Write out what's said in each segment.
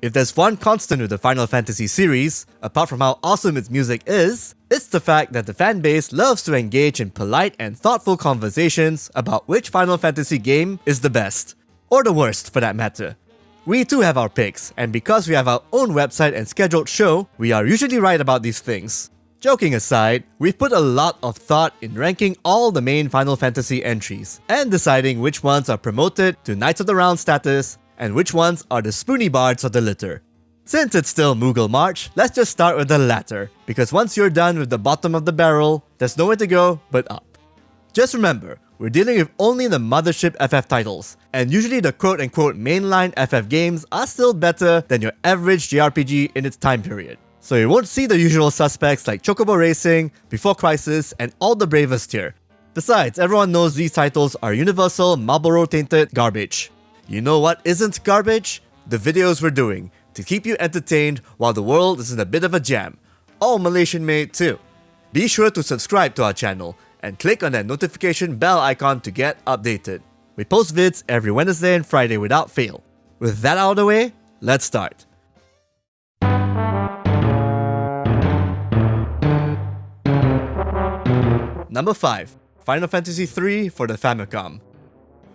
If there's one constant with the Final Fantasy series, apart from how awesome its music is, it's the fact that the fanbase loves to engage in polite and thoughtful conversations about which Final Fantasy game is the best, or the worst for that matter. We too have our picks, and because we have our own website and scheduled show, we are usually right about these things. Joking aside, we've put a lot of thought in ranking all the main Final Fantasy entries, and deciding which ones are promoted to Knights of the Round status, and which ones are the spoony bards of the litter. Since it's still Moogle March, let's just start with the latter, because once you're done with the bottom of the barrel, there's nowhere to go but up. Just remember, we're dealing with only the mothership FF titles, and usually the quote-unquote mainline FF games are still better than your average JRPG in its time period. So you won't see the usual suspects like Chocobo Racing, Before Crisis, and all the bravest here. Besides, everyone knows these titles are universal Marlboro-tainted garbage. You know what isn't garbage? The videos we're doing, to keep you entertained while the world is in a bit of a jam. All Malaysian made too. Be sure to subscribe to our channel, and click on that notification bell icon to get updated. We post vids every Wednesday and Friday without fail. With that out of the way, let's start. Number 5. Final Fantasy III for the Famicom.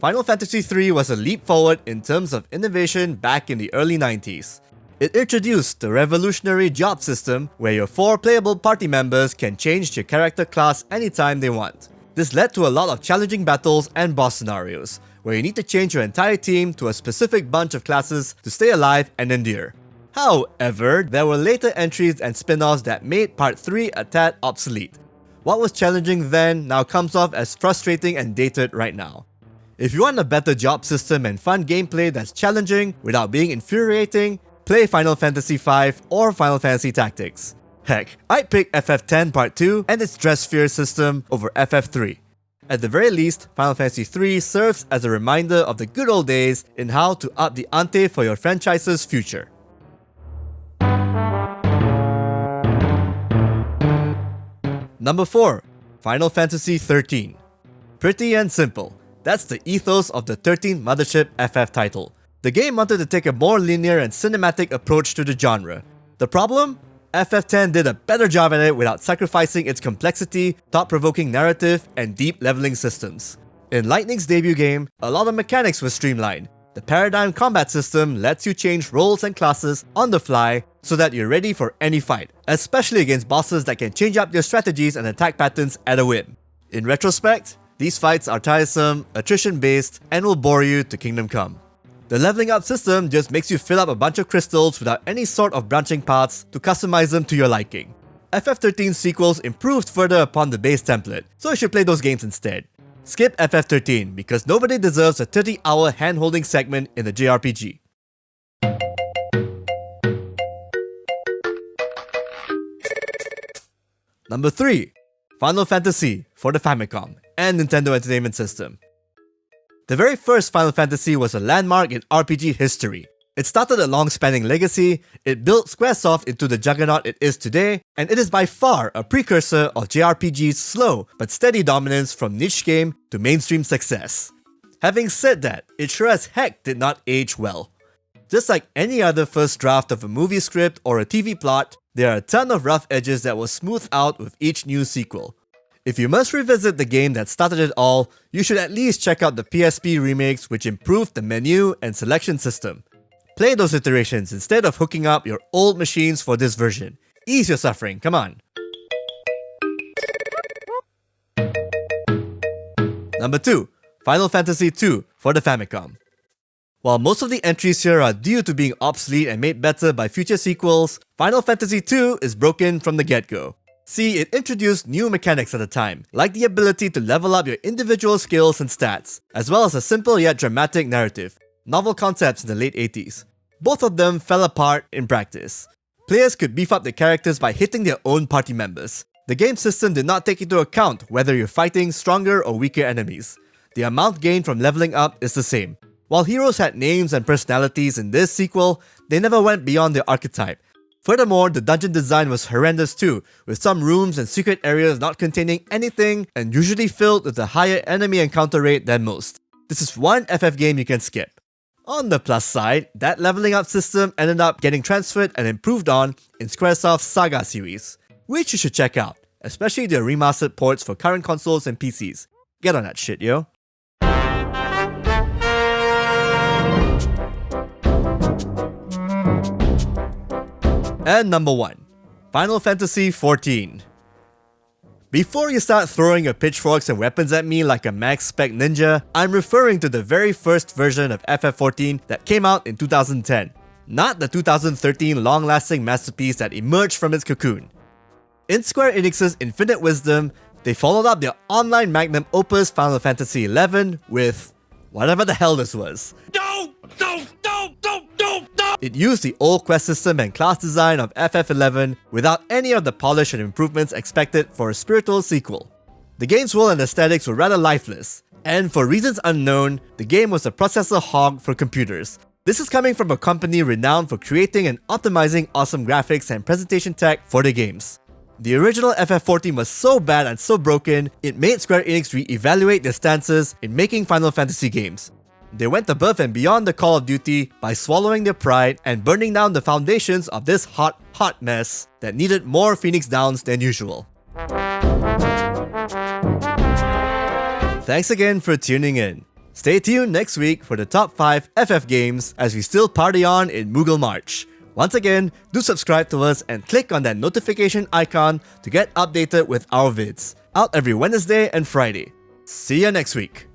Final Fantasy III was a leap forward in terms of innovation back in the early 90s. It introduced the revolutionary job system where your 4 playable party members can change their character class anytime they want. This led to a lot of challenging battles and boss scenarios, where you need to change your entire team to a specific bunch of classes to stay alive and endure. However, there were later entries and spin-offs that made Part 3 a tad obsolete. What was challenging then now comes off as frustrating and dated right now. If you want a better job system and fun gameplay that's challenging without being infuriating, play Final Fantasy V or Final Fantasy Tactics. Heck, I'd pick FF10 Part 2 and its Dress Sphere system over FF3. At the very least, Final Fantasy III serves as a reminder of the good old days in how to up the ante for your franchise's future. Number 4. Final Fantasy XIII. Pretty and simple. That's the ethos of the 13th Mothership FF title. The game wanted to take a more linear and cinematic approach to the genre. The problem? FF10 did a better job at it without sacrificing its complexity, thought-provoking narrative, and deep leveling systems. In Lightning's debut game, a lot of mechanics were streamlined. The Paradigm combat system lets you change roles and classes on the fly so that you're ready for any fight, especially against bosses that can change up their strategies and attack patterns at a whim. In retrospect, these fights are tiresome, attrition-based, and will bore you to Kingdom Come. The leveling up system just makes you fill up a bunch of crystals without any sort of branching paths to customize them to your liking. FF13's sequels improved further upon the base template, so you should play those games instead. Skip FF13 because nobody deserves a 30-hour hand-holding segment in a JRPG. Number 3. Final Fantasy for the Famicom and Nintendo Entertainment System. The very first Final Fantasy was a landmark in RPG history. It started a long-spanning legacy, it built Squaresoft into the juggernaut it is today, and it is by far a precursor of JRPG's slow but steady dominance from niche game to mainstream success. Having said that, it sure as heck did not age well. Just like any other first draft of a movie script or a TV plot, there are a ton of rough edges that will smooth out with each new sequel. If you must revisit the game that started it all, you should at least check out the PSP remakes which improved the menu and selection system. Play those iterations instead of hooking up your old machines for this version. Ease your suffering, come on. Number 2. Final Fantasy II for the Famicom. While most of the entries here are due to being obsolete and made better by future sequels, Final Fantasy II is broken from the get-go. See, it introduced new mechanics at the time, like the ability to level up your individual skills and stats, as well as a simple yet dramatic narrative. Novel concepts in the late 80s. Both of them fell apart in practice. Players could beef up their characters by hitting their own party members. The game system did not take into account whether you're fighting stronger or weaker enemies. The amount gained from leveling up is the same. While heroes had names and personalities in this sequel, they never went beyond their archetype. Furthermore, the dungeon design was horrendous too, with some rooms and secret areas not containing anything and usually filled with a higher enemy encounter rate than most. This is one FF game you can skip. On the plus side, that leveling up system ended up getting transferred and improved on in Squaresoft's Saga series, which you should check out, especially their remastered ports for current consoles and PCs. Get on that shit, yo. And number 1, Final Fantasy XIV. Before you start throwing your pitchforks and weapons at me like a max spec ninja, I'm referring to the very first version of FF14 that came out in 2010, not the 2013 long-lasting masterpiece that emerged from its cocoon. In Square Enix's infinite wisdom, they followed up their online magnum opus Final Fantasy XI with whatever the hell this was. No! It used the old quest system and class design of FF11 without any of the polish and improvements expected for a spiritual sequel. The game's world and aesthetics were rather lifeless, and for reasons unknown, the game was a processor hog for computers. This is coming from a company renowned for creating and optimizing awesome graphics and presentation tech for the games. The original FF14 was so bad and so broken, it made Square Enix re-evaluate their stances in making Final Fantasy games. They went above and beyond the call of duty by swallowing their pride and burning down the foundations of this hot mess that needed more Phoenix Downs than usual. Thanks again for tuning in. Stay tuned next week for the top 5 FF games as we still party on in Moogle March. Once again, do subscribe to us and click on that notification icon to get updated with our vids, out every Wednesday and Friday. See ya next week.